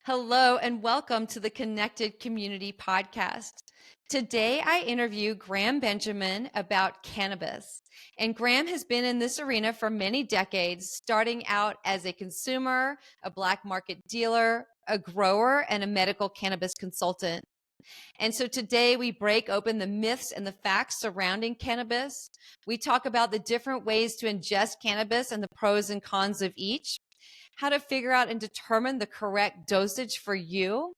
Hello, and welcome to the Connected Community Podcast. Today, I interview Graham Benjamin about cannabis. And Graham has been in this arena for many decades, starting out as a consumer, a black market dealer, a grower, and a medical cannabis consultant. And so today we break open the myths and the facts surrounding cannabis. We talk about the different ways to ingest cannabis and the pros and cons of each, how to figure out and determine the correct dosage for you,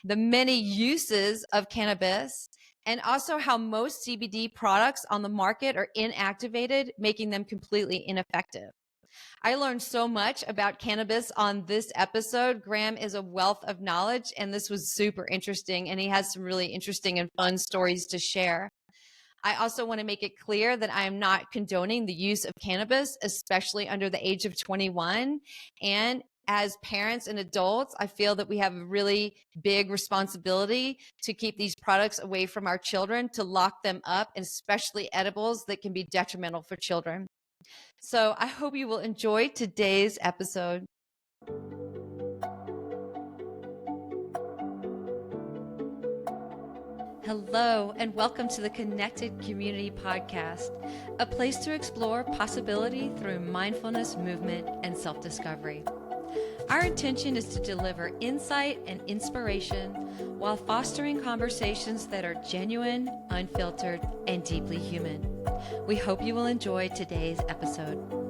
the many uses of cannabis, and also how most CBD products on the market are inactivated, making them completely ineffective. I learned so much about cannabis on this episode. Graham is a wealth of knowledge, and this was super interesting, and he has some really interesting and fun stories to share. I also want to make it clear that I am not condoning the use of cannabis, especially under the age of 21. And as parents and adults, I feel that we have a really big responsibility to keep these products away from our children, to lock them up, and especially edibles that can be detrimental for children. So I hope you will enjoy today's episode. Hello, and welcome to the Connected Community Podcast, a place to explore possibility through mindfulness, movement, and self-discovery. Our intention is to deliver insight and inspiration while fostering conversations that are genuine, unfiltered, and deeply human. We hope you will enjoy today's episode.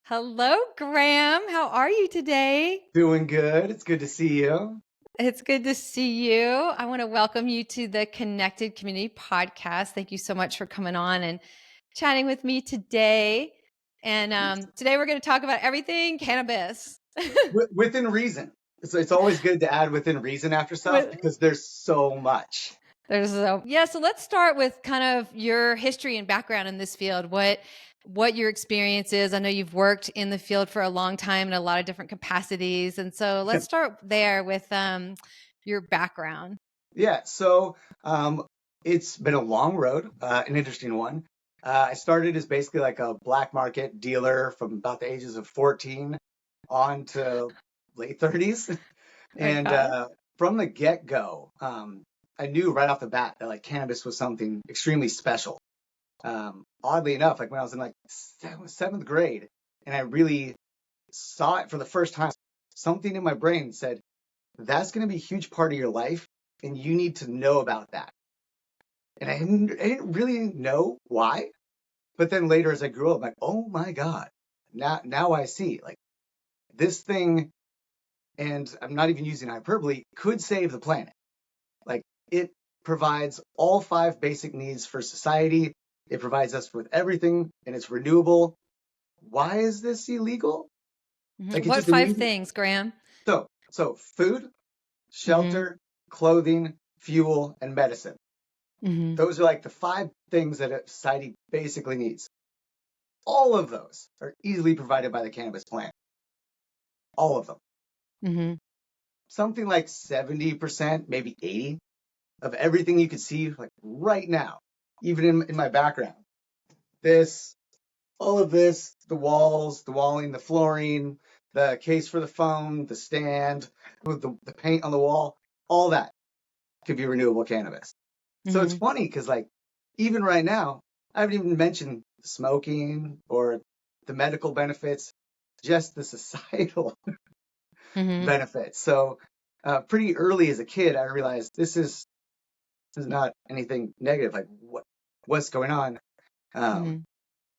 Hello, Graham. How are you today? Doing good. It's good to see you. It's good to see you. I want to welcome you to the Connected Community Podcast. Thank you so much for coming on and chatting with me today. And today we're going to talk about everything cannabis. Within reason. It's always good to add within reason after stuff because there's so much. So let's start with kind of your history and background in this field. What your experience is. I know you've worked in the field for a long time in a lot of different capacities. And so let's start there with your background. Yeah. So it's been a long road, an interesting one. I started as basically like a black market dealer from about the ages of 14 on to late 30s. And from the get-go, I knew right off the bat that like cannabis was something extremely special. Oddly enough, like when I was in like seventh grade and I really saw it for the first time, something in my brain said, that's going to be a huge part of your life and you need to know about that. And I didn't really know why. But then later as I grew up, I'm like, oh my God, now I see like this thing, and I'm not even using hyperbole, could save the planet. Like it provides all 5 basic needs for society. It provides us with everything, and it's renewable. Why is this illegal? Mm-hmm. Like what 5 things, Graham? So food, shelter, clothing, fuel, and medicine. Mm-hmm. Those are like the 5 things that a society basically needs. All of those are easily provided by the cannabis plant. All of them. Mm-hmm. Something like 70%, maybe 80% of everything you can see like right now, even in my background. All of this, the walls, the walling, the flooring, the case for the phone, the stand, with the paint on the wall, all that could be renewable cannabis. Mm-hmm. So it's funny because like even right now, I haven't even mentioned smoking or the medical benefits, just the societal benefits. So pretty early as a kid, I realized this is not anything negative. Like what's going on?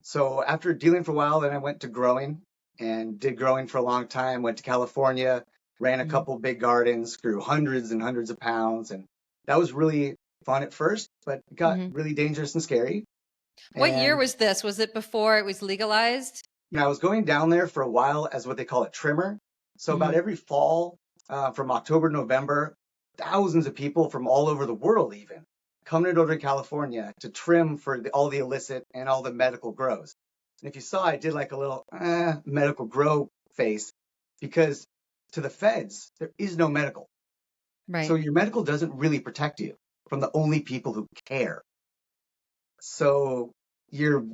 So after dealing for a while, then I went to growing and did growing for a long time. Went to California, ran a couple big gardens, grew hundreds and hundreds of pounds, and that was really fun at first, but it got really dangerous and scary. What year was this? Was it before it was legalized? I was going down there for a while as what they call a trimmer. So about every fall, from October to November, thousands of people from all over the world even coming over to California to trim for all the illicit and all the medical grows. And if you saw, I did like a little medical grow face because to the feds, there is no medical. Right. So your medical doesn't really protect you from the only people who care. So you're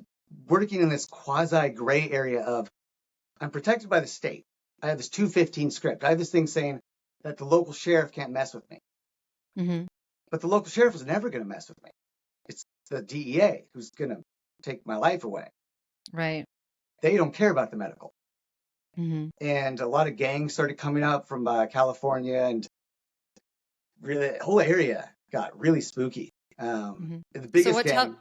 working in this quasi gray area of I'm protected by the state. I have this 215 script. I have this thing saying that the local sheriff can't mess with me. Mm-hmm. But the local sheriff is never going to mess with me. It's the DEA who's going to take my life away. Right. They don't care about the medical. Mm-hmm. And a lot of gangs started coming up from California, and really, the whole area got really spooky. Mm-hmm. The So biggest gang,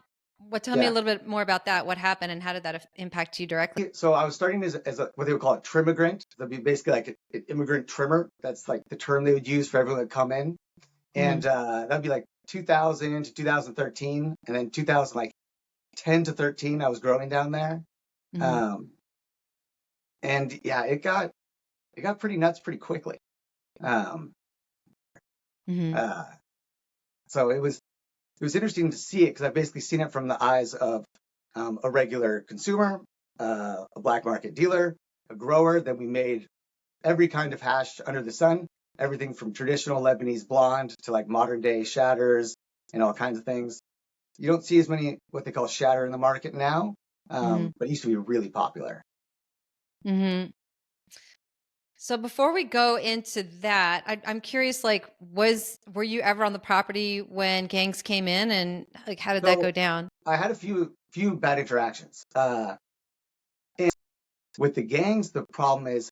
tell me a yeah. little bit more about that. What happened and how did that impact you directly? So I was starting as a, what they would call a trimmigrant. That'd be basically like an immigrant trimmer. That's like the term they would use for everyone that come in. Mm-hmm. And that'd be like 2000 to 2013, and then 2010 to 13, I was growing down there. Mm-hmm. Um, and yeah, it got pretty nuts pretty quickly. Um, Mm-hmm. uh, so it was interesting to see it because I've basically seen it from the eyes of a regular consumer, a black market dealer, a grower. Then we made every kind of hash under the sun, everything from traditional Lebanese blonde to like modern day shatters and all kinds of things. You don't see as many what they call shatter in the market now, Mm-hmm. but it used to be really popular. Mm-hmm. So before we go into that, I'm curious, like, were you ever on the property when gangs came in, and like, how did that So go down? I had a few bad interactions. And with the gangs, the problem is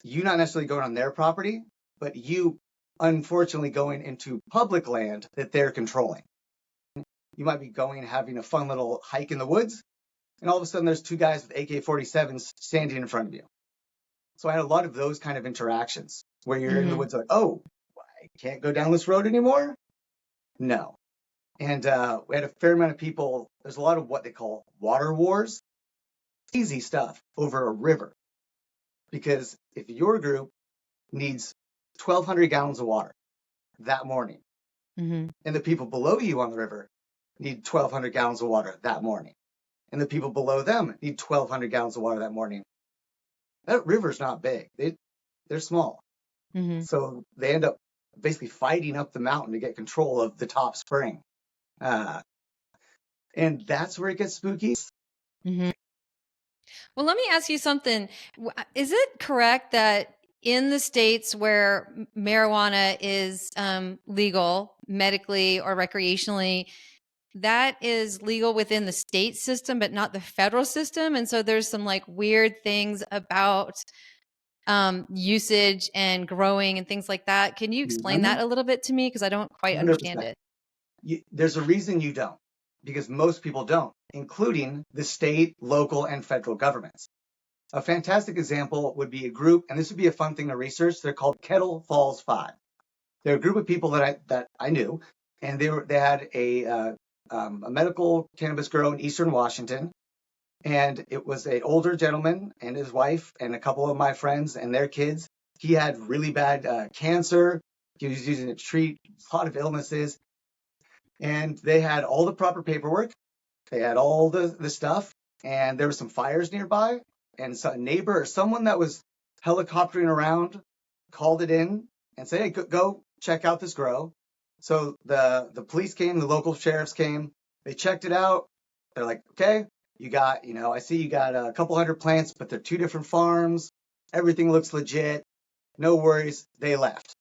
you not necessarily going on their property, but you unfortunately going into public land that they're controlling. You might be going and having a fun little hike in the woods, and all of a sudden there's two guys with AK-47s standing in front of you. So I had a lot of those kind of interactions where you're in the Mm-hmm. woods like, oh, I can't go down this road anymore? No. And we had a fair amount of people. There's a lot of what they call water wars, easy stuff over a river. Because if your group needs 1,200 gallons of water that morning, Mm-hmm. and the people below you on the river need 1,200 gallons of water that morning, and the people below them need 1,200 gallons of water that morning, that river's not big. They're small. Mm-hmm. So they end up basically fighting up the mountain to get control of the top spring. And that's where it gets spooky. Mm-hmm. Well, let me ask you something. Is it correct that in the states where marijuana is legal medically or recreationally, that is legal within the state system, but not the federal system? And so there's some like weird things about usage and growing and things like that. Can you explain that a little bit to me? Because I don't quite understand 100%. it. There's a reason you don't, because most people don't, including the state, local, and federal governments. A fantastic example would be a group, and this would be a fun thing to research. They're called Kettle Falls Five. They're a group of people that I knew, and they had a medical cannabis grow in Eastern Washington, and it was an older gentleman and his wife and a couple of my friends and their kids. He had really bad cancer. He was using it to treat a lot of illnesses, and they had all the proper paperwork. They had all the stuff, and there were some fires nearby, and so a neighbor or someone that was helicoptering around called it in and said, "Hey, go check out this grow." So the police came, the local sheriffs came, they checked it out. They're like, "Okay, I see you got a couple hundred plants, but they're two different farms. Everything looks legit. No worries." They left.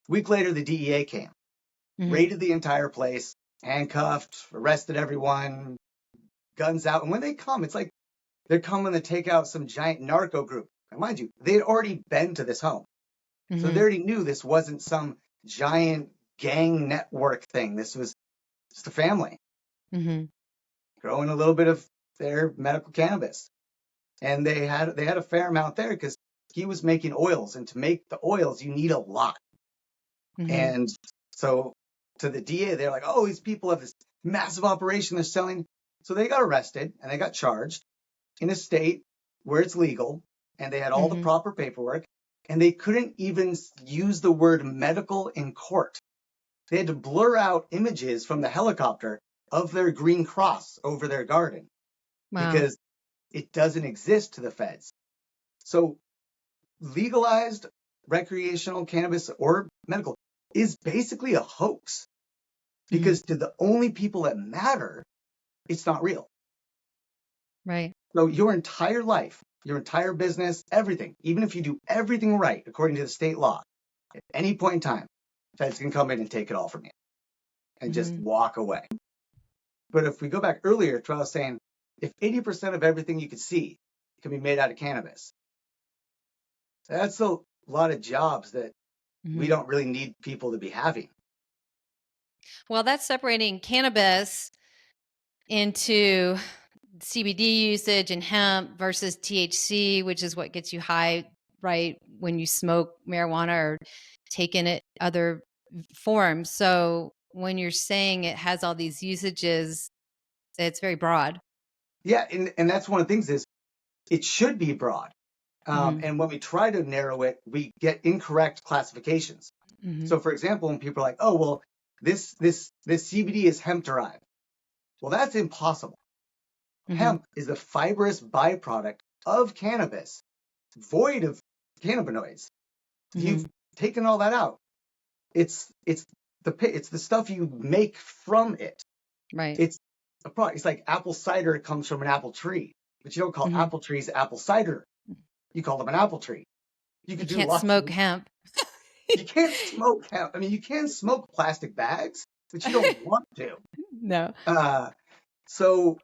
A week later, the DEA came, Mm-hmm. raided the entire place, handcuffed, arrested everyone, guns out. And when they come, it's like they're coming to take out some giant narco group. And mind you, they had already been to this home. So Mm-hmm. they already knew this wasn't some giant gang network thing. This was just a family Mm-hmm. growing a little bit of their medical cannabis. And they had a fair amount there because he was making oils. And to make the oils, you need a lot. Mm-hmm. And so to the DA, they're like, oh, these people have this massive operation they're selling. So they got arrested and they got charged in a state where it's legal, and they had all the Mm-hmm. proper paperwork, and they couldn't even use the word medical in court. They had to blur out images from the helicopter of their green cross over their garden Wow. because it doesn't exist to the feds. So legalized recreational cannabis or medical is basically a hoax Mm-hmm. because to the only people that matter, it's not real. Right. So your entire life, your entire business, everything, even if you do everything right according to the state law, at any point in time, feds can come in and take it all from you and just walk away. But if we go back earlier to what I was saying, if 80% of everything you could see can be made out of cannabis, that's a lot of jobs that we don't really need people to be having. Well, that's separating cannabis into CBD usage and hemp versus THC, which is what gets you high, right, when you smoke marijuana or take in it other forms. So when you're saying it has all these usages, it's very broad. Yeah, and that's one of the things is it should be broad. And when we try to narrow it, we get incorrect classifications. So, for example, when people are like, "Oh, well, this CBD is hemp derived," well, that's impossible. Hemp is a fibrous byproduct of cannabis, void of cannabinoids. You've taken all that out. It's the stuff you make from it. Right. It's a product. It's like apple cider comes from an apple tree, but you don't call apple trees apple cider. You call them an apple tree. You You could do can't lots of. smoke hemp. You can't smoke hemp. I mean, you can smoke plastic bags, but you don't want to. No. So,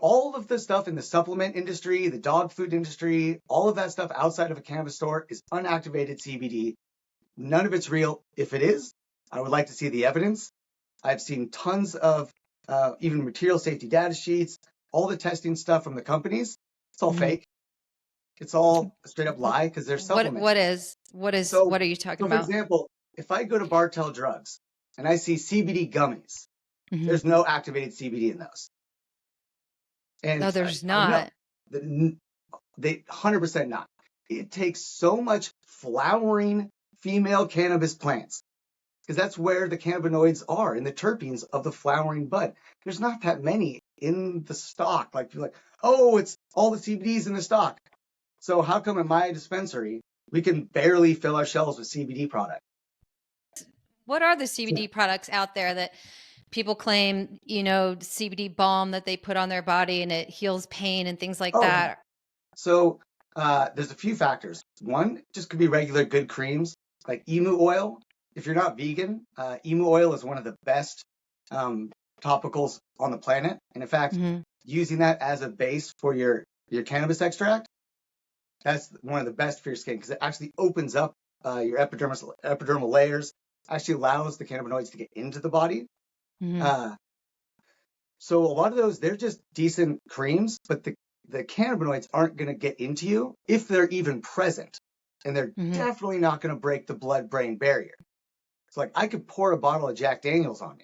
all of the stuff in the supplement industry, the dog food industry, all of that stuff outside of a cannabis store is unactivated CBD. None of it's real. If it is, I would like to see the evidence. I've seen tons of even material safety data sheets, all the testing stuff from the companies. It's all fake. It's all a straight up lie because they're supplements. What are you talking So for about? example, if I go to Bartell Drugs and I see CBD gummies, there's no activated CBD in those. And No, there's I know not. they 100% not. It takes so much flowering female cannabis plants because that's where the cannabinoids are in the terpenes of the flowering bud. There's not that many in the stock. Like you're like, oh, it's all the CBDs in the stock. So how come in my dispensary we can barely fill our shelves with CBD product? What are the CBD products out there that people claim, CBD balm that they put on their body and it heals pain and things like Oh, yeah. that? So there's a few factors. One, just could be regular good creams like emu oil. If you're not vegan, emu oil is one of the best topicals on the planet. And in fact, using that as a base for your cannabis extract, that's one of the best for your skin because it actually opens up your epidermal layers, actually allows the cannabinoids to get into the body. So a lot of those, they're just decent creams, but the cannabinoids aren't going to get into you if they're even present. And they're definitely not going to break the blood-brain barrier. It's like I could pour a bottle of Jack Daniels on you.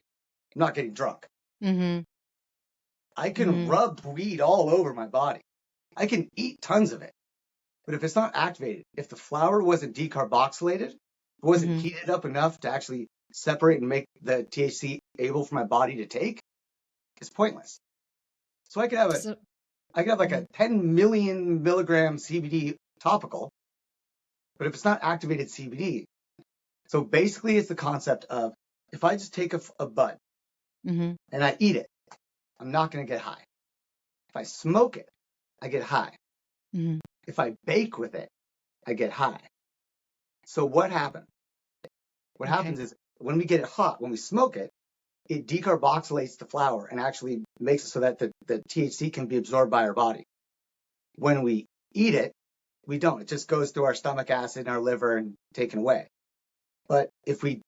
I'm not getting drunk. I can rub weed all over my body. I can eat tons of it. But if it's not activated, if the flower wasn't decarboxylated, it wasn't heated up enough to actually separate and make the THC able for my body to take, it's pointless. So I could have like a 10 million milligram CBD topical, but if it's not activated CBD, so basically it's the concept of if I just take a bud and I eat it, I'm not going to get high. If I smoke it, I get high. If I bake with it, I get high. So what happens? What happens is when we get it hot, when we smoke it, it decarboxylates the flower and actually makes it so that the THC can be absorbed by our body. When we eat it, we don't. It just goes through our stomach acid and our liver and taken away. But if we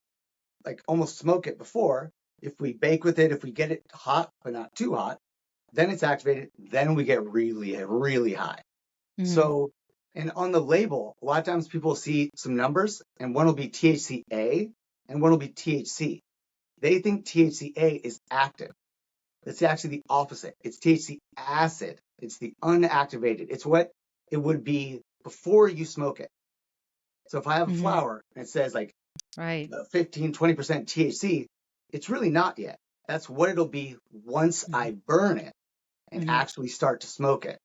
like almost smoke it before, if we bake with it, if we get it hot but not too hot, then it's activated. Then we get really, really high. So, and on the label, a lot of times people see some numbers and one will be THCA and one will be THC. They think THCA is active. It's actually the opposite. It's THC acid. It's the unactivated. It's what it would be before you smoke it. So if I have a flower and it says like 15, 20% THC, it's really not yet. That's what it'll be once I burn it and actually start to smoke it.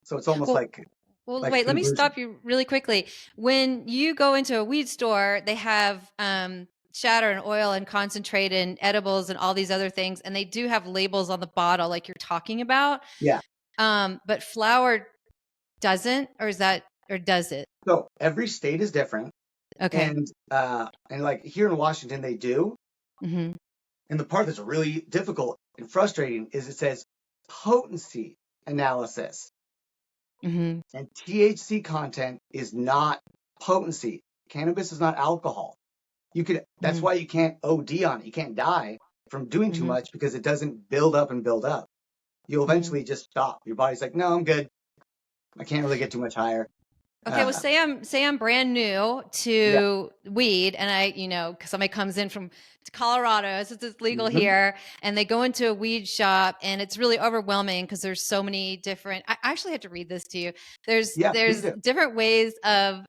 So it's almost like wait, let me stop you really quickly. When you go into a weed store, they have shatter and oil and concentrate and edibles and all these other things, and they do have labels on the bottle like you're talking about. Yeah. But flower doesn't, or does it? So every state is different. Okay. And like here in Washington, they do. Mm-hmm. And the part that's really difficult and frustrating is it says potency analysis. Mm-hmm. And THC content is not potency. Cannabis is not alcohol. That's Mm-hmm. why you can't OD on it. You can't die from doing too Mm-hmm. much because it doesn't build up and build up. You'll Mm-hmm. eventually just stop. Your body's like, no, I'm good. I can't really get too much higher. Okay, well, Uh, say I'm brand new yeah. to weed, and cause somebody comes in from Colorado, since it's legal Hmm. here, and they go into a weed shop, and it's really overwhelming because there's so many different. I actually have to read this to you. Yeah, please There's do. different ways of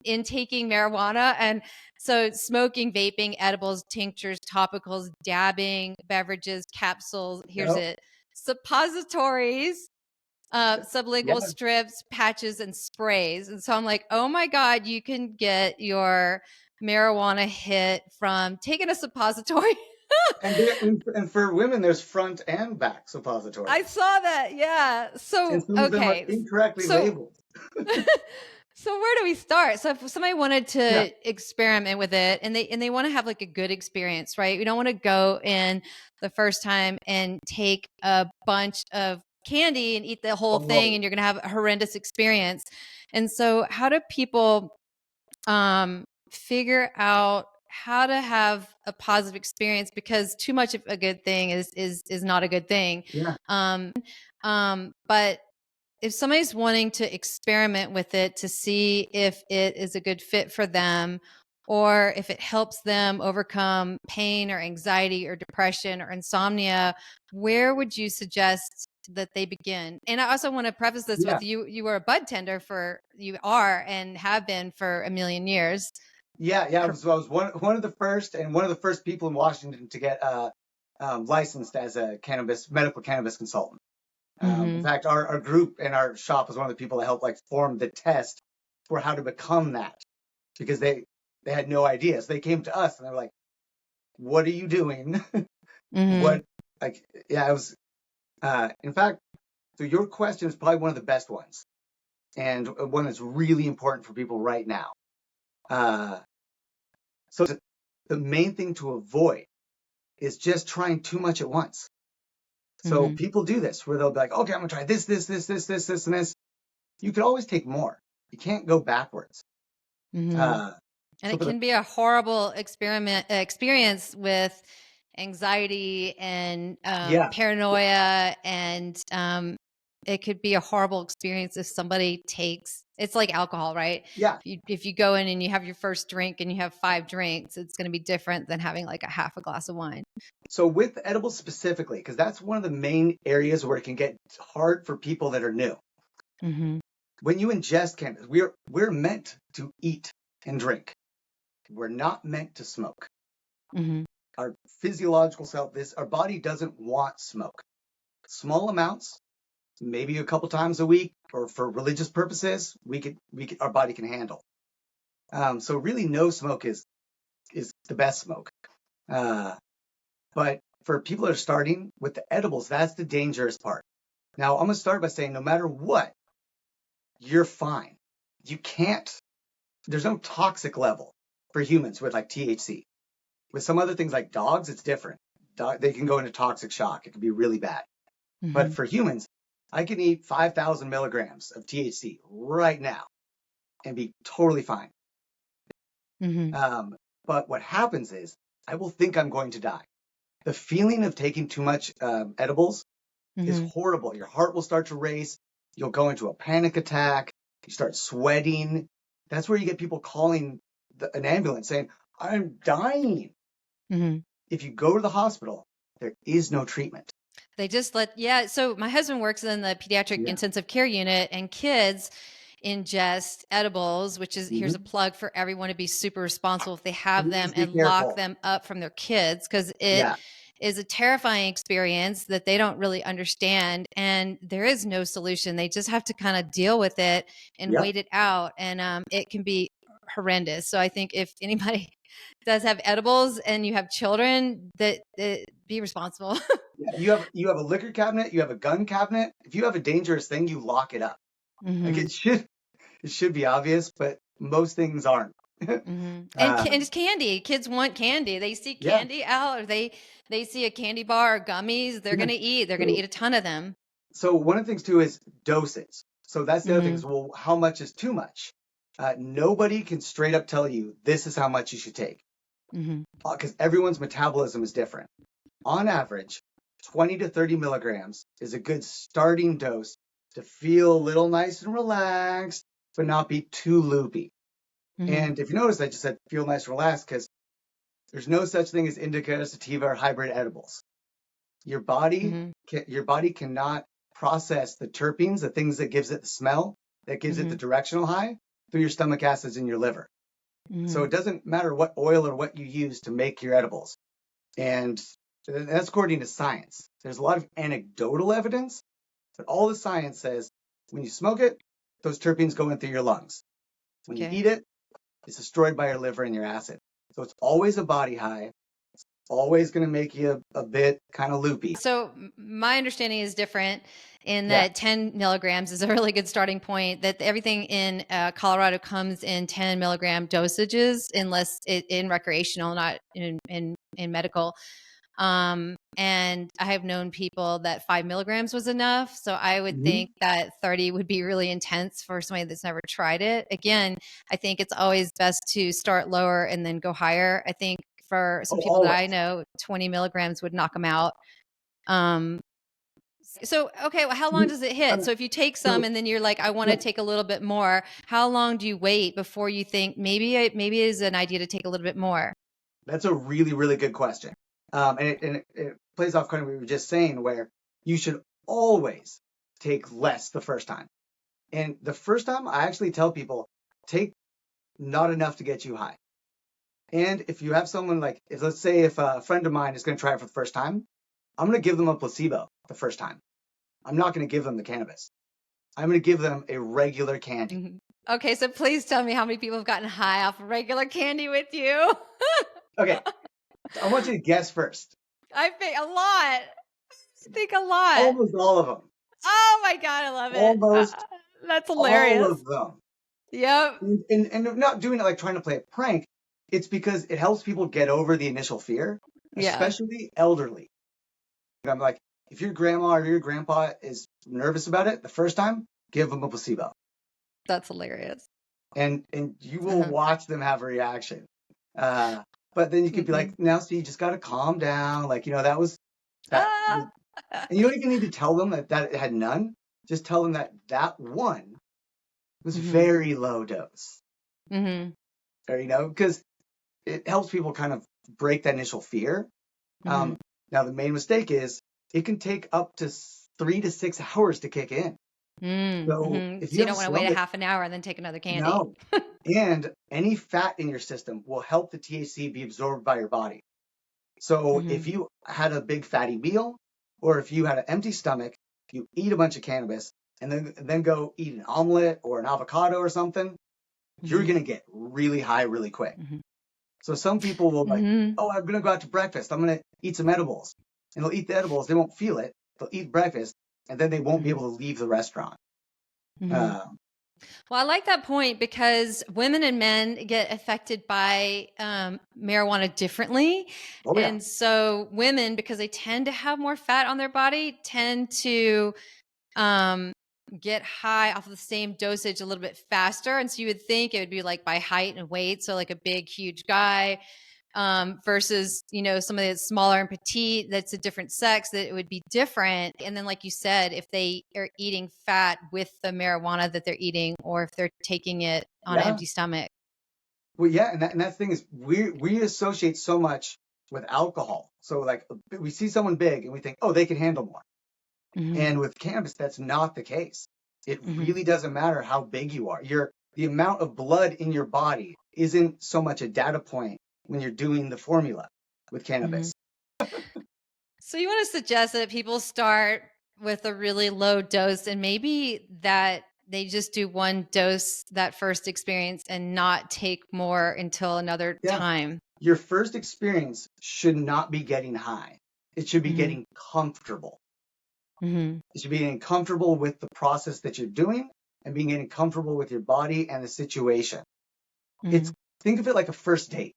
intaking marijuana, and so smoking, vaping, edibles, tinctures, topicals, dabbing, beverages, capsules. Here's Yep. it: suppositories, Yeah. sublingual strips, patches, and sprays. And so I'm like, oh my God, you can get your marijuana hit from taking a suppository. And for women, there's front and back I suppositories. saw that. Yeah. And So, some of them are okay. incorrectly So, labeled. so where do we start? So if somebody wanted Yeah. to experiment with it and they want to have like a good experience, right? We don't want to go in the first time and take a bunch of candy and eat the whole thing Oh, and you're going to have a horrendous experience. And so how do people figure out how to have a positive experience, because too much of a good thing is not a good thing. yeah. Um but if somebody's wanting to experiment with it to see if it is a good fit for them, or if it helps them overcome pain or anxiety or depression or insomnia, where would you suggest that they begin? And I also want to preface this Yeah. with you were a bud tender you are and have been for a million years. Yeah. Yeah. I was one of the first and one of the first people in Washington to get licensed as a medical cannabis consultant. In Mm-hmm. fact, our group and our shop was one of the people that helped like form the test for how to become that because they had no idea. So they came to us and they're like, "What are you doing? Mm-hmm. What like yeah, it was in fact, so your question is probably one of the best ones and one that's really important for people right now. Uh, so the main thing to avoid is just trying too much at once. So Mm-hmm. people do this where they'll be like, okay, I'm gonna try this, and this. You could always take more. You can't go backwards. Mm-hmm. Uh, And so it for the can be a horrible experience with anxiety and yeah, paranoia, and it could be a horrible experience if somebody takes. It's like alcohol, right? yeah, If you go in and you have your first drink and you have 5 drinks, it's going to be different than having like a half a glass of wine. so with edibles specifically, because that's one of the main areas where it can get hard for people that are new. Mm-hmm. When you ingest cannabis, we're meant to eat and drink. We're not meant to smoke. Mm-hmm. Our physiological self, our body doesn't want smoke. Small amounts, maybe a couple times a week, or for religious purposes, our body can handle. So really, no smoke is the best smoke. Uh, but for people that are starting with the edibles, that's the dangerous part. Now, I'm gonna start by saying, no matter what, you're fine. You can't. There's no toxic level for humans with like THC. With some other things like dogs, it's different. They can go into toxic shock. It can be really bad. But Mm-hmm. for humans, I can eat 5,000 milligrams of THC right now and be totally fine. Mm-hmm. Um, but what happens is I will think I'm going to die. The feeling of taking too much edibles is Mm-hmm. horrible. Your heart will start to race. You'll go into a panic attack. You start sweating. That's where you get people calling an ambulance saying, I'm dying. Mm-hmm. If you go to the hospital, there is no treatment. They just yeah. So my husband works in the pediatric Yeah. intensive care unit, and kids ingest edibles, which is, here's a Mm-hmm. plug for everyone to be super responsible if they have them, Please be and lock careful. them up from their kids, because it Yeah. is a terrifying experience that they don't really understand, and there is no solution. They just have to kind of deal with it and Yep. wait it out, and it can be horrendous. So I think if anybody does have edibles and you have children, that be responsible. Yeah. You have a liquor cabinet. You have a gun cabinet. If you have a dangerous thing, you lock it up. Like Mm-hmm. it should be obvious, but most things aren't. Mm-hmm. And Um, it's candy. Kids want candy. They see yeah, candy out, or they see a candy bar or gummies. They're yeah. gonna eat. They're gonna So, eat a ton of them. so one of the things too is doses. So that's the other thing Mm-hmm. is, well, how much is too much? Nobody can straight up tell you this is how much you should take Mm-hmm. because everyone's metabolism is different. On average, 20 to 30 milligrams is a good starting dose to feel a little nice and relaxed, but not be too loopy. Mm-hmm. And if you notice, I just said feel nice and relaxed because there's no such thing as indica, sativa, or hybrid edibles. Mm-hmm. Your body cannot process the terpenes, the things that gives it the smell, that gives it Mm-hmm. the directional high, through your stomach acids in your liver. So Mm-hmm. it doesn't matter what oil or what you use to make your edibles. And that's according to science. There's a lot of anecdotal evidence, but all the science says when you smoke it, those terpenes go in through your lungs. When you Okay. eat it, it's destroyed by your liver and your acid. So it's always a body high, always going to make you a bit kind of loopy. So my understanding is different in Yeah. that 10 milligrams is a really good starting point. That everything in Colorado comes in 10 milligram dosages, unless in recreational, not in medical. And I have known people that 5 milligrams was enough. So I would Mm-hmm. think that 30 would be really intense for somebody that's never tried it. Again, I think it's always best to start lower and then go higher. I think for some Oh, people that I always. know, 20 milligrams would knock them out. Um, so, okay, well, how long You, does it I hit? mean, So if you take some so and then you're like, I want yeah, to take a little bit more, how long do you wait before you think maybe it is an idea to take a little bit more? that's a really, really good question. And it plays off kind of what we were just saying, where you should always take less the first time. And the first time, I actually tell people take not enough to get you high. And if you have someone like, if let's say if a friend of mine is going to try it for the first time, I'm going to give them a placebo the first time. I'm not going to give them the cannabis. I'm going to give them a regular candy. Mhm. Okay, so please tell me how many people have gotten high off of regular candy with you. Okay, I want you to guess first. I think a lot. I think a lot. Almost all of them. Oh my God, I love it. Almost That's all hilarious. of them. Yep. And I'm not doing it like trying to play a prank. It's because it helps people get over the initial fear, Yeah, especially elderly. I'm like, if your grandma or your grandpa is nervous about it the first time, give them a placebo, that's hilarious. and you will watch them have a reaction. Uh, but then you could be like, Mm-mm. now, so you just got to calm down. Like, that was, Ah. and you don't even need to tell them that it had none. Just tell them that one was hmm very low dose, hmm or because it helps people kind of break that initial fear. hmm Now, the main mistake is it can take up to 3 to 6 hours to kick in. So if So you you have don't a want to wait slow a it, half an hour and then take another candy. no. And any fat in your system will help the THC be absorbed by your body. So if hmm you had a big fatty meal, or if you had an empty stomach, you eat a bunch of cannabis, and then go eat an omelet or an avocado or something, you're hmm gonna get really high really quick. hmm So some people will like, hmm oh, I'm gonna go out to breakfast. I'm gonna eat some edibles, and they'll eat the edibles. They won't feel it. They'll eat breakfast, and then they won't be hmm able to leave the restaurant. hmm Uh, Well, I like that point because women and men get affected by marijuana differently. oh yeah, And so women, because they tend to have more fat on their body, tend to um, get high off of the same dosage a little bit faster. And so you would think it would be like by height and weight. So like a big, huge guy versus, somebody that's smaller and petite, that's a different sex, that it would be different. And then, like you said, if they are eating fat with the marijuana that they're eating, or if they're taking it on an yeah. empty stomach. Well, yeah, and that thing is we associate so much with alcohol. So like we see someone big and we think, oh, they can handle more. hmm And with cannabis, that's not the case. It hmm really doesn't matter how big you are. The amount of blood in your body isn't so much a data point when you're doing the formula with hmm cannabis. So you want to suggest that people start with a really low dose, and maybe that they just do one dose that first experience and not take more until another Yeah. time. Your first experience should not be getting high. It should be hmm getting comfortable. hmm It should be getting comfortable with the process that you're doing and being getting comfortable with your body and the situation. It's think of it like a first date.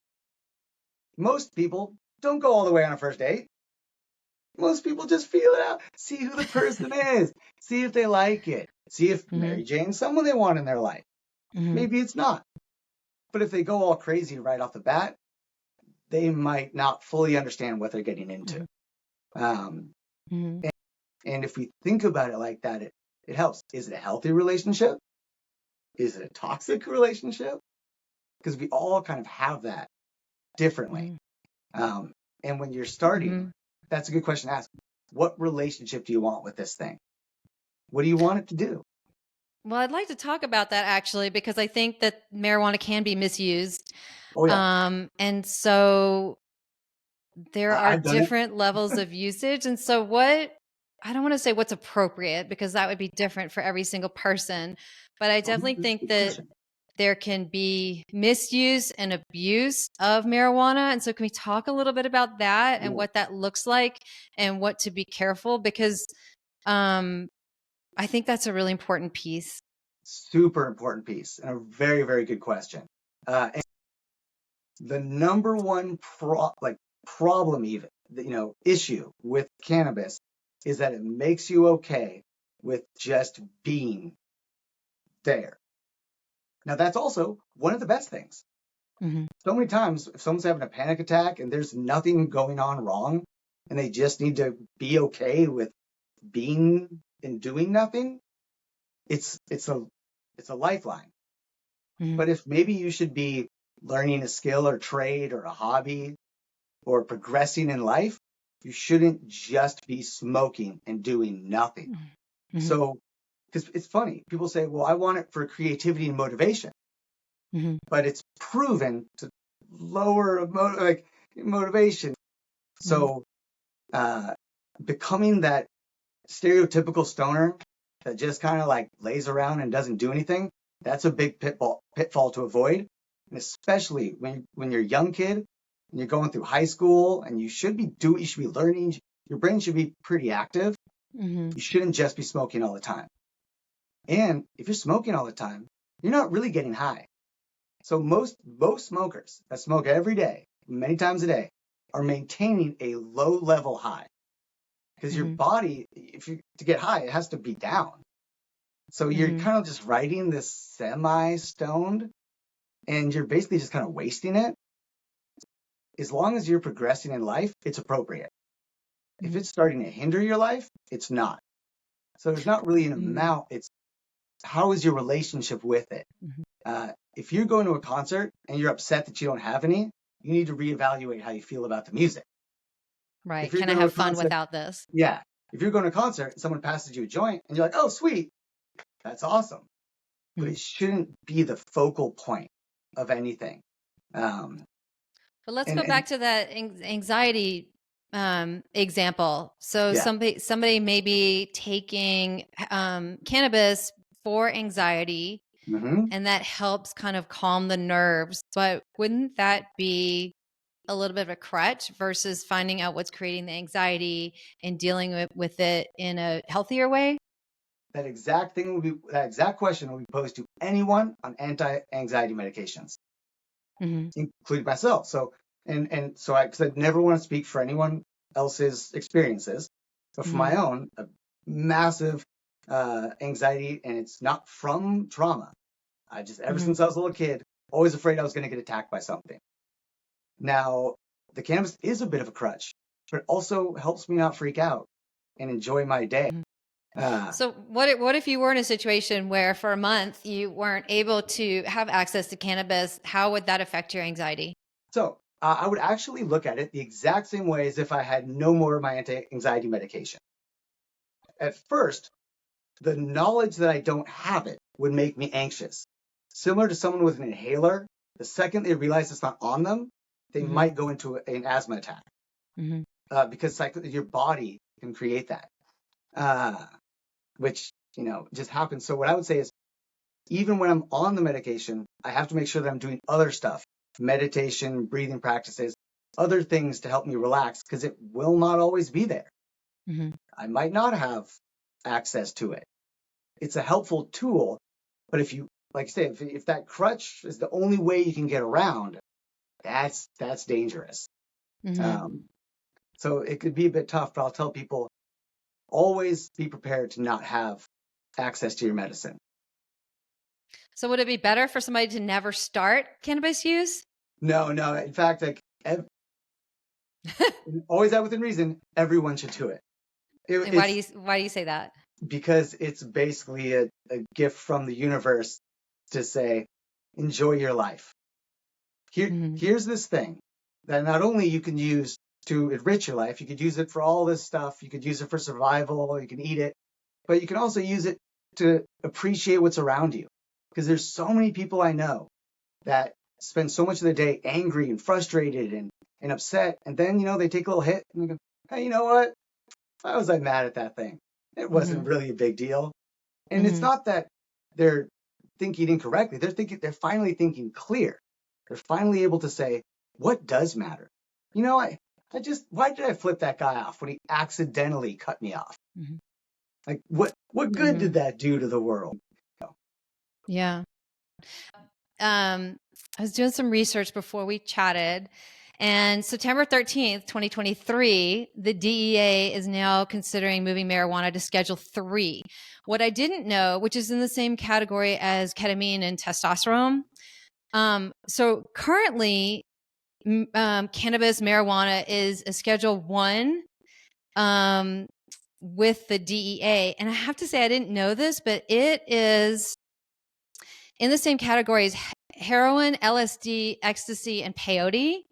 Most people don't go all the way on a first date. Most people just feel it out, see who the person is, see if they like it, see if Mary Jane's someone they want in their life. Maybe it's not. But if they go all crazy right off the bat, they might not fully understand what they're getting into. And if we think about it like that, it helps. Is it a healthy relationship? Is it a toxic relationship? Because we all kind of have that differently. And when you're starting, that's a good question to ask. What relationship do you want with this thing? What do you want it to do? Well, I'd like to talk about that actually, because I think that marijuana can be misused. Oh, yeah. And so there are I've done it. different levels of usage. And so I don't want to say what's appropriate, because that would be different for every single person. But I definitely That's a think good that question. there can be misuse and abuse of marijuana. And so can we talk a little bit about that and what that looks like and what to be careful? Because I think that's a really important piece. Super important piece and a very, very good question. And the number one problem, even issue with cannabis is that it makes you okay with just being there. Now, that's also one of the best things. So many times, if someone's having a panic attack and there's nothing going on wrong, and they just need to be okay with being and doing nothing, it's a lifeline. But if maybe you should be learning a skill or trade or a hobby or progressing in life, you shouldn't just be smoking and doing nothing. So, because it's funny, people say, well, I want it for creativity and motivation, but it's proven to lower motivation. So, becoming that stereotypical stoner that just kind of like lays around and doesn't do anything, that's a big pitfall to avoid. And especially when you're a young kid and you're going through high school and you should be learning, your brain should be pretty active. You shouldn't just be smoking all the time. And if you're smoking all the time, you're not really getting high. So most smokers that smoke every day, many times a day, are maintaining a low level high. Because your body, to get high, it has to be down. So you're kind of just riding this semi-stoned, and you're basically just kind of wasting it. As long as you're progressing in life, it's appropriate. If it's starting to hinder your life, it's not. So there's not really an amount. It's how is your relationship with it? If you're going to a concert and you're upset that you don't have any, you need to reevaluate how you feel about the music. Right. Can I have fun without this? Yeah. If you're going to a concert and someone passes you a joint and you're like, oh, sweet, that's awesome. But it shouldn't be the focal point of anything. But let's go back to that anxiety example. So somebody may be taking cannabis for anxiety, and that helps kind of calm the nerves. But wouldn't that be a little bit of a crutch versus finding out what's creating the anxiety and dealing with it in a healthier way? That exact question will be posed to anyone on anti-anxiety medications, including myself. So, because I never want to speak for anyone else's experiences, but for my own, a massive anxiety, and it's not from trauma. I just, ever since I was a little kid, always afraid I was going to get attacked by something. Now, the cannabis is a bit of a crutch, but it also helps me not freak out and enjoy my day. So what if you were in a situation where for a month you weren't able to have access to cannabis? How would that affect your anxiety? So I would actually look at it the exact same way as if I had no more of my anti-anxiety medication. At first, the knowledge that I don't have it would make me anxious. Similar to someone with an inhaler, the second they realize it's not on them, they might go into an asthma attack. Because your body can create that. Which, just happens. So what I would say is, even when I'm on the medication, I have to make sure that I'm doing other stuff, meditation, breathing practices, other things to help me relax, because it will not always be there. I might not have access to it. It's a helpful tool, But if you, like you say, if that crutch is the only way you can get around, that's dangerous. Um, so it could be a bit tough, but I'll tell people always be prepared to not have access to your medicine. So would it be better for somebody to never start cannabis use? No. In fact, like always that within reason, everyone should do it. And why do you say that? Because it's basically a gift from the universe to say, enjoy your life. Here's this thing that not only you can use to enrich your life, you could use it for all this stuff. You could use it for survival. You can eat it, but you can also use it to appreciate what's around you. Because there's so many people I know that spend so much of their day angry and frustrated and upset. And then, they take a little hit and go, hey, you know what? Why was I mad at that thing? It wasn't really a big deal. And it's not that they're thinking incorrectly. They're finally thinking clear. They're finally able to say, what does matter? Why did I flip that guy off when he accidentally cut me off? Like, what good did that do to the world? Yeah. I was doing some research before we chatted, and September 13th, 2023, the DEA is now considering moving marijuana to Schedule 3. What I didn't know, which is in the same category as ketamine and testosterone. So currently, cannabis, marijuana is a Schedule 1 with the DEA. And I have to say, I didn't know this, but it is in the same category as heroin, LSD, ecstasy, and peyote.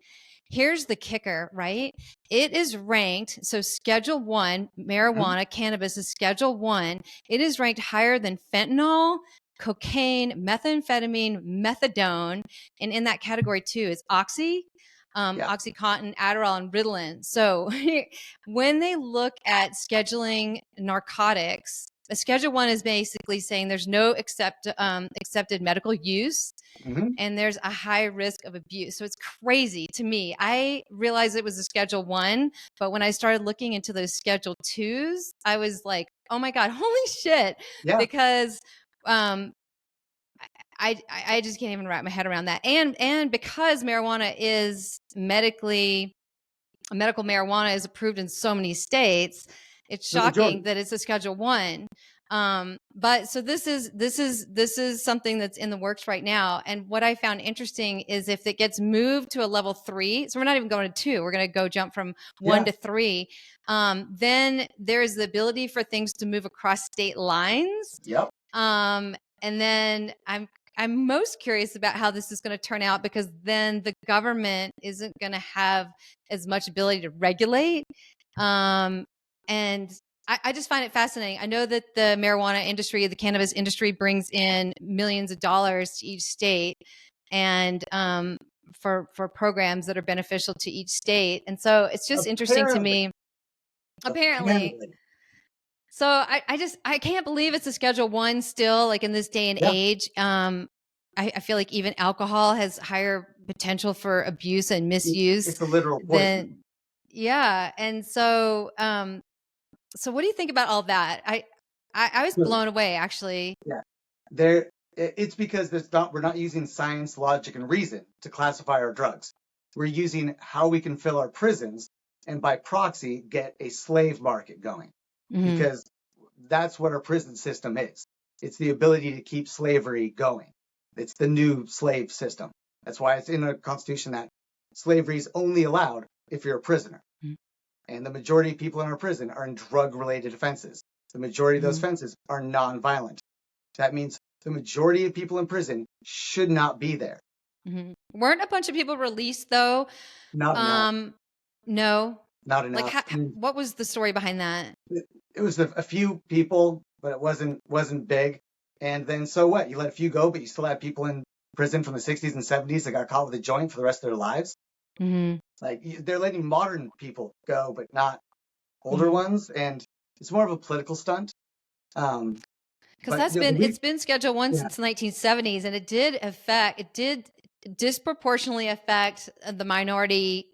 Here's the kicker, right? It is ranked, so Schedule 1, marijuana, cannabis is Schedule 1. It is ranked higher than fentanyl, cocaine, methamphetamine, methadone, and in that category too is Oxycontin, Adderall, and Ritalin. So when they look at scheduling narcotics, a Schedule 1 is basically saying there's no accepted medical use, and there's a high risk of abuse. So it's crazy to me. I realized it was a Schedule 1, but when I started looking into those Schedule 2s, I was like, oh my God, holy shit. Yeah. Because I just can't even wrap my head around that. And because marijuana is medical marijuana is approved in so many states, it's shocking that it's a Schedule 1. But so this is something that's in the works right now. And what I found interesting is if it gets moved to a level 3, so we're not even going to 2, we're going to go jump from 1 to 3. Then there is the ability for things to move across state lines. Yep. And then I'm most curious about how this is going to turn out, because then the government isn't going to have as much ability to regulate. And I just find it fascinating. I know that the marijuana industry, the cannabis industry, brings in millions of dollars to each state, and for programs that are beneficial to each state. And so it's just interesting to me. Apparently. So I can't believe it's a Schedule 1 still, like in this day and age. I feel like even alcohol has higher potential for abuse and misuse. It's a literal poison. Yeah. And so, so what do you think about all that? I was blown away, actually. Yeah. It's because we're not using science, logic, and reason to classify our drugs. We're using how we can fill our prisons and by proxy get a slave market going. Because that's what our prison system is. It's the ability to keep slavery going. It's the new slave system. That's why it's in a constitution that slavery is only allowed if you're a prisoner. And the majority of people in our prison are in drug-related offenses. The majority of those offenses are non-violent. That means the majority of people in prison should not be there. Weren't a bunch of people released, though? Not enough. No. Not enough. Like, what was the story behind that? It was a few people, but it wasn't big. And then so what? You let a few go, but you still have people in prison from the 60s and 70s that got caught with a joint for the rest of their lives. Like, they're letting modern people go, but not older ones. And it's more of a political stunt. Because it's been Schedule 1 since the 1970s, and it did disproportionately affect the minority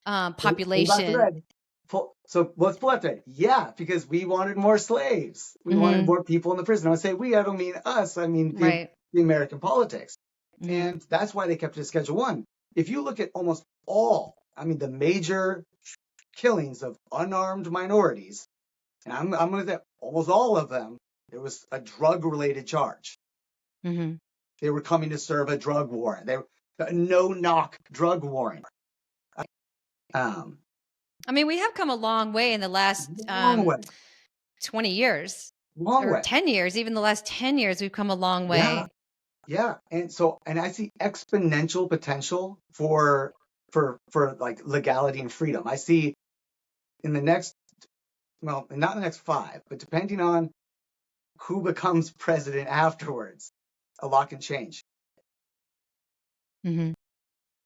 population. So let's pull out that. Yeah, because we wanted more slaves. We wanted Mm-hmm. more people in the prison. I would say we, I don't mean us. I mean Right. the American politics. Mm-hmm. And that's why they kept it as Schedule 1. If you look at almost all, I mean, the major killings of unarmed minorities, and I'm going to say almost all of them, there was a drug-related charge. Mm-hmm. They were coming to serve a drug warrant. They were a no-knock drug warrant. Um, I mean, we have come a long way in the last long way, 20 years long or way. 10 years. Even the last 10 years, we've come a long Yeah, way. yeah. And I see exponential potential for like legality and freedom. I see in the next, well, not in the next 5, but depending on who becomes president afterwards, a lot can change. Mm-hmm.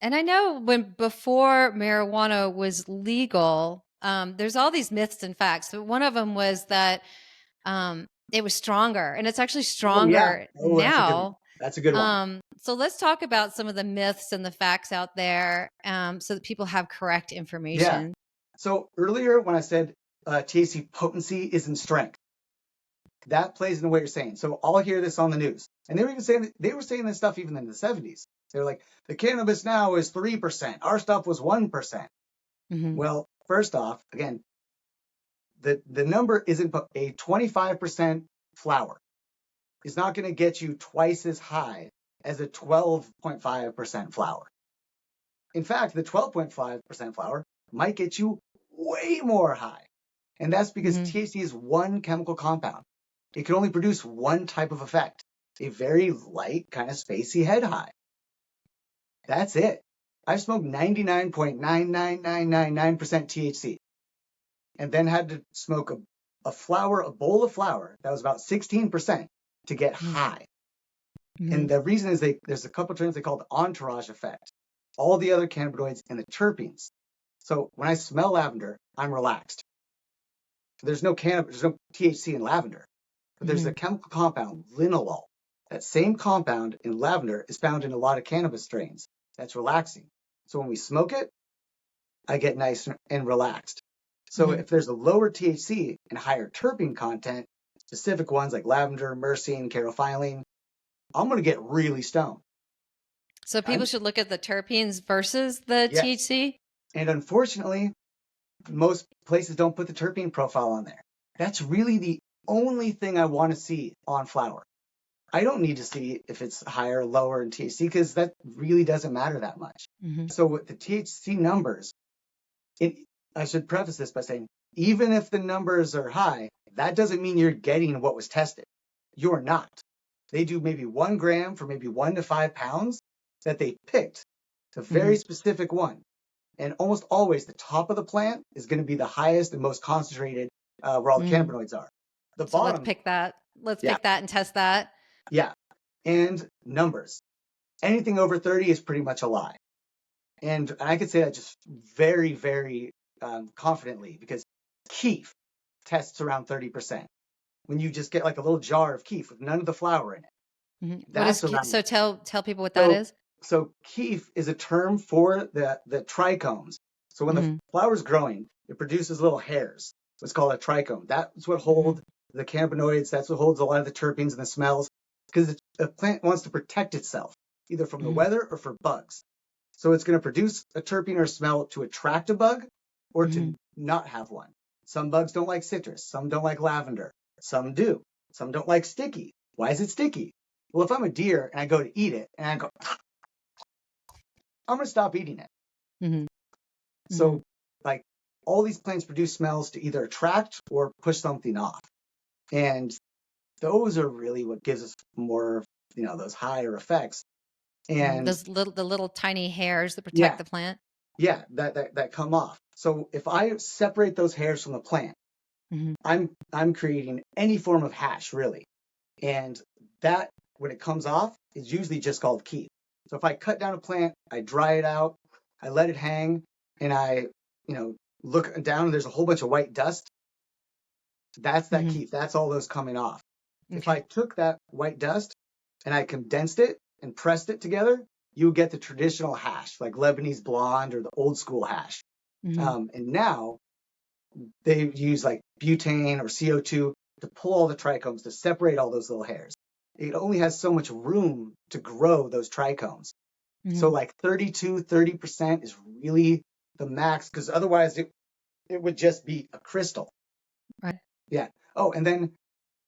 And I know before marijuana was legal, there's all these myths and facts. But one of them was that it was stronger, and it's actually Oh yeah. stronger Oh, that's a good one. now. That's a good one. So let's talk about some of the myths and the facts out there, so that people have correct Yeah. information. So earlier when I said THC potency is in strength, that plays into what you're saying. So I'll hear this on the news, and they were saying this stuff even in the 70s. They're like, the cannabis now is 3%. Our stuff was 1%. Mm-hmm. Well, first off, again, the number isn't a 25% flower is not going to get you twice as high as a 12.5% flower. In fact, the 12.5% flower might get you way more high. And that's because Mm-hmm. THC is one chemical compound. It can only produce one type of effect, a very light, kind of spacey head high. That's it. I've smoked 99.99999% THC and then had to smoke a bowl of flour that was about 16% to get high. Mm-hmm. And the reason is there's a couple of terms they call the entourage effect. All the other cannabinoids and the terpenes. So when I smell lavender, I'm relaxed. There's no THC in lavender, but there's a chemical compound, linalool. That same compound in lavender is found in a lot of cannabis strains. That's relaxing. So when we smoke it, I get nice and relaxed. So if there's a lower THC and higher terpene content, specific ones like lavender, myrcene, caryophyllene, I'm going to get really stoned. So people should look at the terpenes versus the Yes. THC. And unfortunately, most places don't put the terpene profile on there. That's really the only thing I want to see on flower. I don't need to see if it's higher or lower in THC because that really doesn't matter that much. Mm-hmm. So with the THC numbers, I should preface this by saying, even if the numbers are high, that doesn't mean you're getting what was tested. You're not. They do maybe 1 gram for maybe 1 to 5 pounds that they picked. It's a very specific one. And almost always the top of the plant is going to be the highest and most concentrated where all the cannabinoids are. The So bottom. let's pick that. Let's pick that and test that. Yeah. And numbers. Anything over 30 is pretty much a lie. And I could say that just very, very confidently because keef tests around 30%. When you just get like a little jar of keef with none of the flower in it. Mm-hmm. That's So tell people what that is. So keef is a term for the trichomes. So when the flower's growing, it produces little hairs. What's called a trichome. That's what holds the cannabinoids. That's what holds a lot of the terpenes and the smells. Because the plant wants to protect itself, either from the weather or for bugs. So it's going to produce a terpene or smell to attract a bug or to not have one. Some bugs don't like citrus. Some don't like lavender. Some do. Some don't like sticky. Why is it sticky? Well, if I'm a deer and I go to eat it and I go, I'm going to stop eating it. Mm-hmm. So, like, all these plants produce smells to either attract or push something off. And those are really what gives us more, those higher effects. And the little tiny hairs that protect the plant. Yeah, that come off. So if I separate those hairs from the plant, I'm creating any form of hash, really. And that, when it comes off, is usually just called keef. So if I cut down a plant, I dry it out, I let it hang, and I, look down and there's a whole bunch of white dust, that's that keef. That's all those coming off. Okay. If I took that white dust and I condensed it and pressed it together, you get the traditional hash, like Lebanese blonde or the old school hash. And now they use like butane or CO2 to pull all the trichomes to separate all those little hairs. It only has so much room to grow those trichomes. So like 30% is really the max, because otherwise it would just be a crystal. Right. Yeah. Oh, and then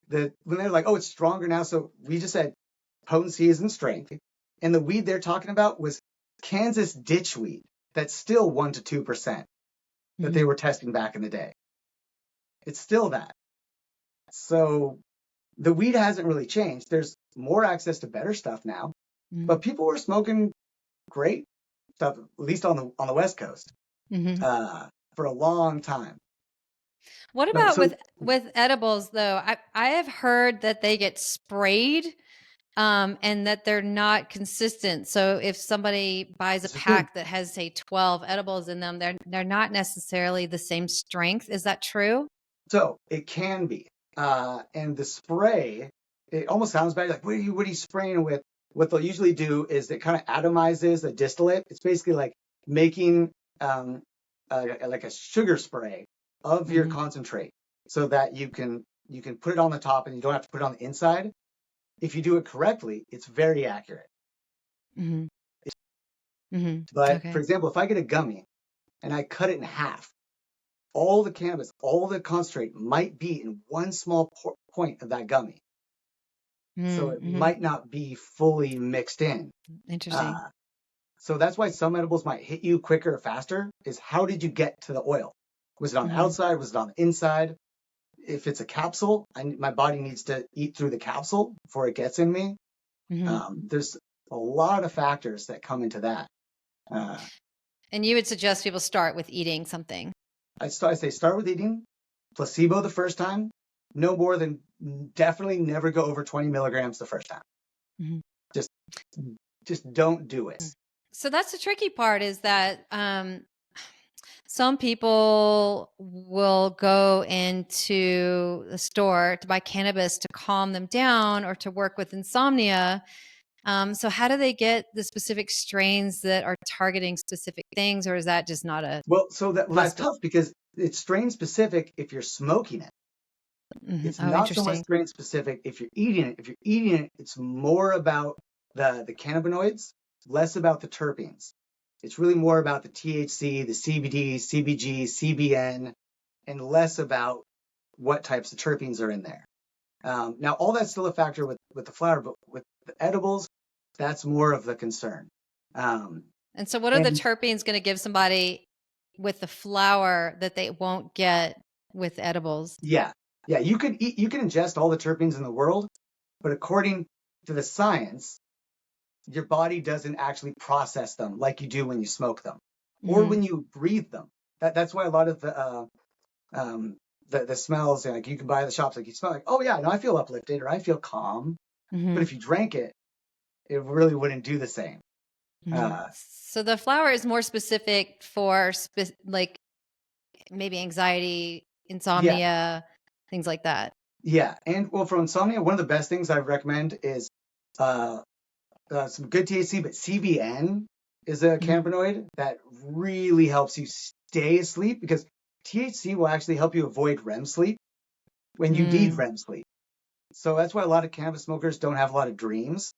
when they're like, oh, it's stronger now. So we just said potency isn't strength. And the weed they're talking about was Kansas ditchweed. That's still 1 to 2% that they were testing back in the day. It's still that. So the weed hasn't really changed. There's more access to better stuff now, but people were smoking great stuff, at least on the West Coast, for a long time. What about with edibles though? I have heard that they get sprayed, and that they're not consistent. So if somebody buys a pack that has, say, 12 edibles in them, they're not necessarily the same strength. Is that true? So it can be. And the spray, it almost sounds bad. Like, what are you spraying with? What they'll usually do is it kind of atomizes a distillate. It's basically like making like a sugar spray of your concentrate, so that you can put it on the top and you don't have to put it on the inside. If you do it correctly, it's very accurate. But Okay. for example, if I get a gummy and I cut it in half, all the cannabis, all the concentrate might be in one small point of that gummy. So it might not be fully mixed in. Interesting. So that's why some edibles might hit you quicker or faster, is how did you get to the oil? Was it on the outside? Was it on the inside? If it's a capsule, my body needs to eat through the capsule before it gets in me. There's a lot of factors that come into that. And you would suggest people start with eating something? I say start with eating, placebo the first time, no more than, definitely never go over 20 milligrams the first time. Just don't do it. So that's the tricky part, is that some people will go into the store to buy cannabis to calm them down or to work with insomnia. So how do they get the specific strains that are targeting specific things, or is that just not a that's tough, because it's strain specific if you're smoking it. It's not so much strain specific if you're eating it. If you're eating it, it's more about the cannabinoids, less about the terpenes. It's really more about the THC, the CBD, CBG, CBN, and less about what types of terpenes are in there. Now, all that's still a factor with the flower, but with the edibles, that's more of the concern. And so what are the terpenes going to give somebody with the flower that they won't get with edibles? Yeah. You can ingest all the terpenes in the world, but according to the science, your body doesn't actually process them like you do when you smoke them or when you breathe them. That's why a lot of the smells, like you can buy at the shops, like you smell like, oh yeah, no, I feel uplifted or I feel calm. But if you drank it, it really wouldn't do the same. So the flower is more specific for like maybe anxiety, insomnia, things like that. Yeah. And well, for insomnia, one of the best things I recommend is some good THC, but CBN is a cannabinoid that really helps you stay asleep, because THC will actually help you avoid REM sleep when you need REM sleep. So that's why a lot of cannabis smokers don't have a lot of dreams,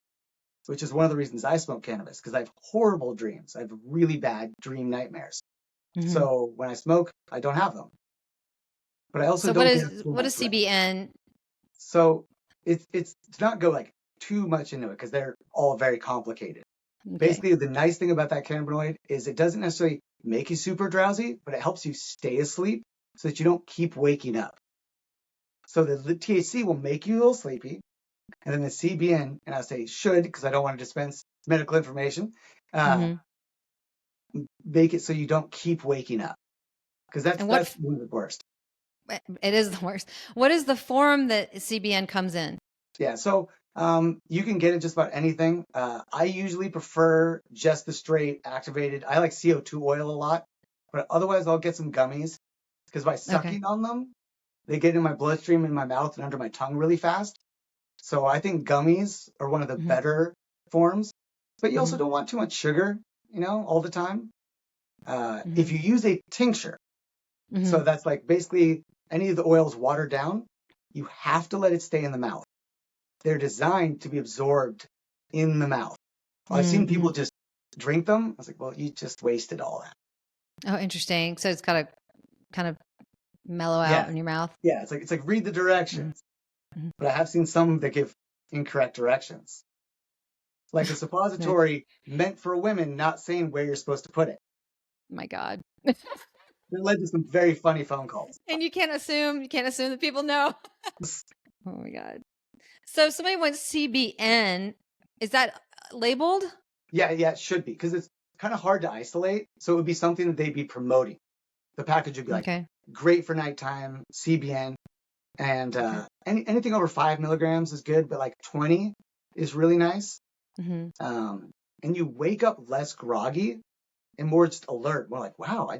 which is one of the reasons I smoke cannabis, because I have horrible dreams. I have really bad dream nightmares. So when I smoke, I don't have them. But I also what is CBN? So it's to not go like too much into it, because they're all very complicated. Basically, the nice thing about that cannabinoid is it doesn't necessarily make you super drowsy, but it helps you stay asleep so that you don't keep waking up. So the THC will make you a little sleepy, and then the CBN, and I say should, because I don't want to dispense medical information, make it so you don't keep waking up, because that's one of the worst. It is the worst. What is the form that CBN comes in? Yeah, so you can get it just about anything. I usually prefer just the straight activated. I like CO2 oil a lot, but otherwise I'll get some gummies, because by sucking on them, they get in my bloodstream, in my mouth, and under my tongue really fast. So I think gummies are one of the better forms, but you also don't want too much sugar, all the time. If you use a tincture, So that's like basically any of the oils watered down, you have to let it stay in the mouth. They're designed to be absorbed in the mouth. I've seen people just drink them. I was like, well, you just wasted all that. Oh, interesting. So it's got to kind of mellow out in your mouth. Yeah, it's like read the directions. But I have seen some that give incorrect directions. Like a suppository meant for women, not saying where you're supposed to put it. My God. It led to some very funny phone calls. And you can't assume that people know. Oh my God. So if somebody wants CBN, is that labeled? Yeah, it should be, because it's kind of hard to isolate. So it would be something that they'd be promoting. The package would be like, great for nighttime, CBN. And anything over 5 milligrams is good, but like 20 is really nice. And you wake up less groggy and more just alert. More like, wow,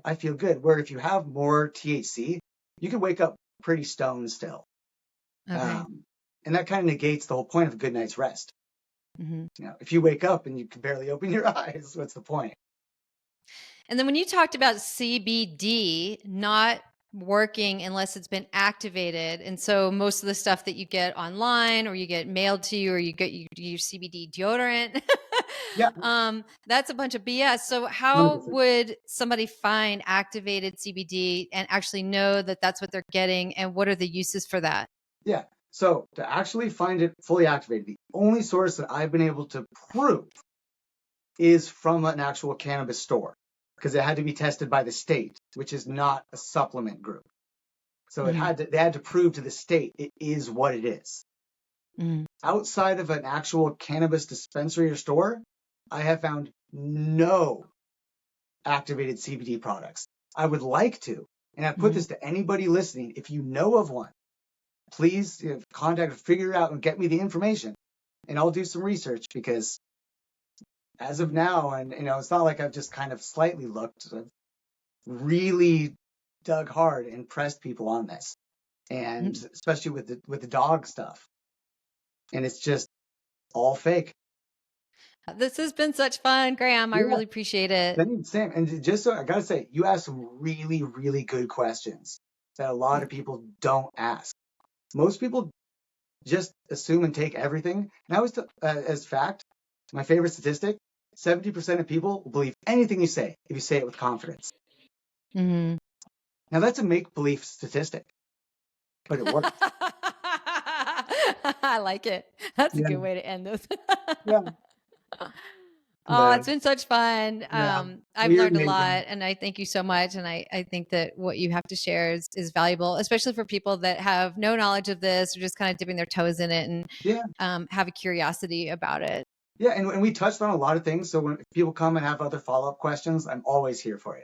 I feel good. Where if you have more THC, you can wake up pretty stoned still. And that kind of negates the whole point of a good night's rest. You know, if you wake up and you can barely open your eyes, what's the point? And then when you talked about CBD not working unless it's been activated, and so most of the stuff that you get online or you get mailed to you or you use CBD deodorant, that's a bunch of BS. So how 100%. would somebody find activated CBD and actually know that that's what they're getting, and what are the uses for that? Yeah. So to actually find it fully activated, the only source that I've been able to prove is from an actual cannabis store, because it had to be tested by the state, which is not a supplement group. So they had to prove to the state it is what it is. Outside of an actual cannabis dispensary or store, I have found no activated CBD products. I would like to, and I put this to anybody listening. If you know of one, please contact, figure out, and get me the information, and I'll do some research, because as of now, and it's not like I've just kind of slightly looked. I've really dug hard and pressed people on this, and especially with the dog stuff, and it's just all fake. This has been such fun, Graham. I really appreciate it. Same. And just so I gotta say, you asked some really, really good questions that a lot of people don't ask. Most people just assume and take everything. And I was as fact, my favorite statistic: 70% of people will believe anything you say if you say it with confidence. Now that's a make-believe statistic, but it works. I like it. That's a good way to end this. Oh, it's been such fun. I've learned a lot, and I thank you so much. And I think that what you have to share is valuable, especially for people that have no knowledge of this or just kind of dipping their toes in it and have a curiosity about it. Yeah, and we touched on a lot of things. So when people come and have other follow-up questions, I'm always here for you.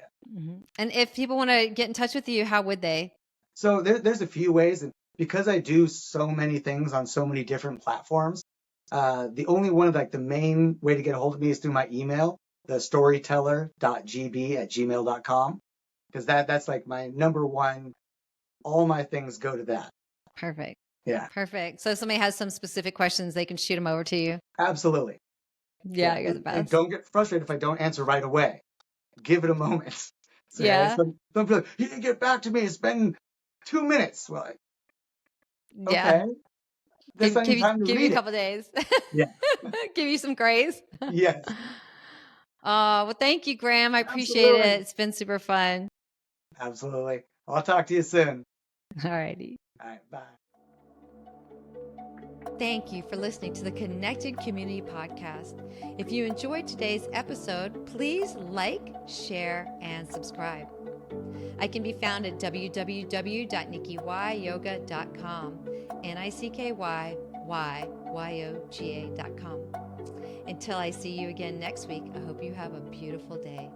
And if people want to get in touch with you, how would they? So there's a few ways, and because I do so many things on so many different platforms, the only one of the main way to get a hold of me is through my email, the storyteller.gb@gmail.com, because that's like my number one. All my things go to that. Perfect. Yeah. Perfect. So if somebody has some specific questions, they can shoot them over to you. Absolutely. Yeah, you're the best. And don't get frustrated if I don't answer right away. Give it a moment. So, some people like, you didn't get back to me. It's been 2 minutes. Well, okay. Give you a couple days. Yeah. Give you some grace. Yes. Well, thank you, Graham. I appreciate it. It's been super fun. Absolutely. I'll talk to you soon. All righty. All right. Bye. Thank you for listening to the Connected Community Podcast. If you enjoyed today's episode, please like, share, and subscribe. I can be found at www.nikkiyoga.com, NICKYYYOGA.com. Until I see you again next week, I hope you have a beautiful day.